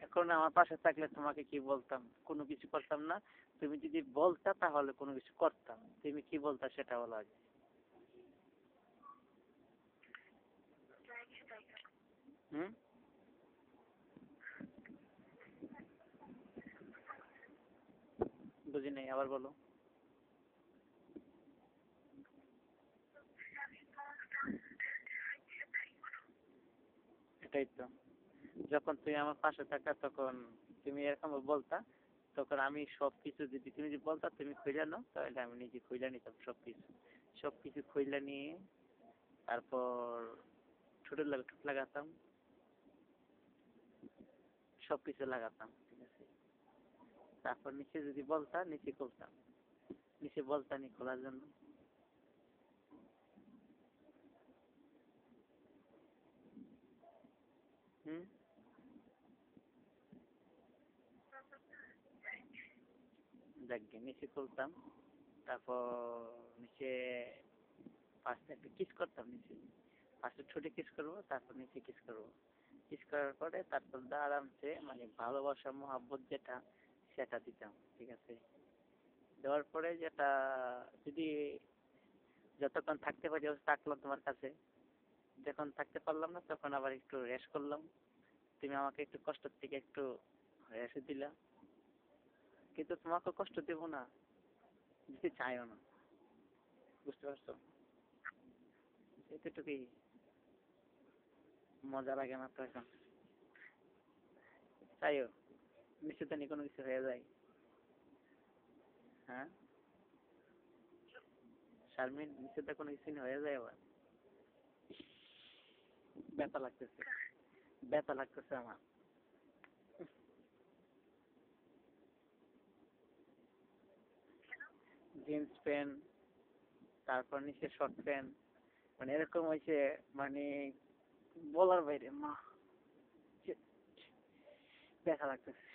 এখন আমার পাশে থাকলে তোমাকে কি বলতাম? কোনো কিছু করতাম না। তুমি যদি বলতা তাহলে কোনো কিছু করতাম। তুমি কি বলতা সেটা বলো আগে। হুম? বুঝি নাই, আবার বলো। এটাই তো, যখন তুমি আমার পাশে থাকতা তখন তুমি এরকম বলতা, তখন আমি সবকিছু যদি তুমি যদি বলতা তুমি খুঁজে নাও, তাহলে আমি নিজে খুঁজে নিতাম সবকিছু। সবকিছু খুঁজে নিয়ে তারপর ঠোঁট লাগাতাম, সবকিছু লাগাতাম, ঠিক আছে। তারপর নিচে যদি বলতা নিচে খুলতাম, নিচে বলতা নি খোলার জন্য। হুম? দেখবে নিচে খুলতাম, তারপর নিচে ফার্স্টে একটা কিস করতাম নিচে। ফার্স্টে ঠোঁটে কিস করবো, তারপর নিচে কিস করবো। কিস করার পরে তারপর আরামসে মানে ভালোবাসা মহাব্বত যেটা সেটা দিতাম, ঠিক আছে। দেওয়ার পরে যেটা যদি যতক্ষণ থাকতে পারি থাকলাম তোমার কাছে, যখন থাকতে পারলাম না তখন আবার একটু রেস্ট করলাম। তুমি আমাকে একটু কষ্ট থেকে একটু রেস্ট দিলা, কিন্তু তোমাকে কষ্ট দেবো না, দিতে চাইও না। বুঝতে পারছো? এতটুকুই, মজা লাগে না তো এখন। চাইও নিশ্চিত নি কোনো কিছু হয়ে যায়। হ্যাঁ শারমিন, নিশ্চিত কোনো কিছু হয়ে যায় আবার। ব্যথা লাগতেছে, ব্যথা লাগতেছে আমার। জিন্স প্যান্ট, তারপর নিচে শর্ট প্যান্ট, মানে এরকম হয়েছে, মানে বলার বাইরে মা, ব্যথা লাগতেছে।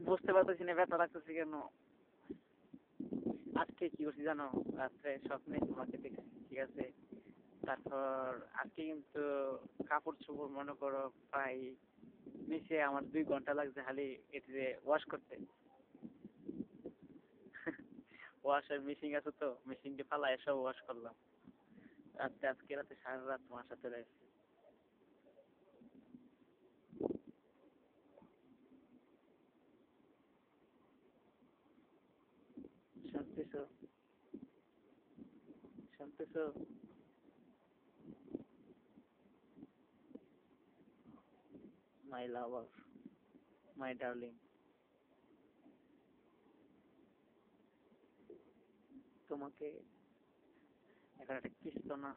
বুঝতে পারতেছি না ব্যথা লাগতেছে কেন। আজকে কি করছি জানো? রাত্রে স্বপ্নে তোমাকে দেখছি, ঠিক আছে। তারপর আজকে কিন্তু কাপড় চোপড় মনে করো প্রায় নিচে আমার 2 ঘন্টা লাগছে খালি এটিতে ওয়াশ করতে। ওয়াশের মেশিন আছে তো, মেশিনকে ফালায় সব ওয়াশ করলাম। আজকে রাতে সারা রাত তোমার সাথে রয়েছে। শুনতেছো? শুনতেছো? মাই লাভার, মাই ডার্লিং, তোমাকে এখন একটা কিস তো না।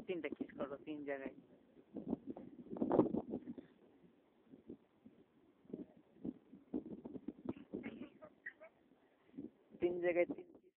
3টা কিস করো 3 জায়গায়। 3 জায়গায়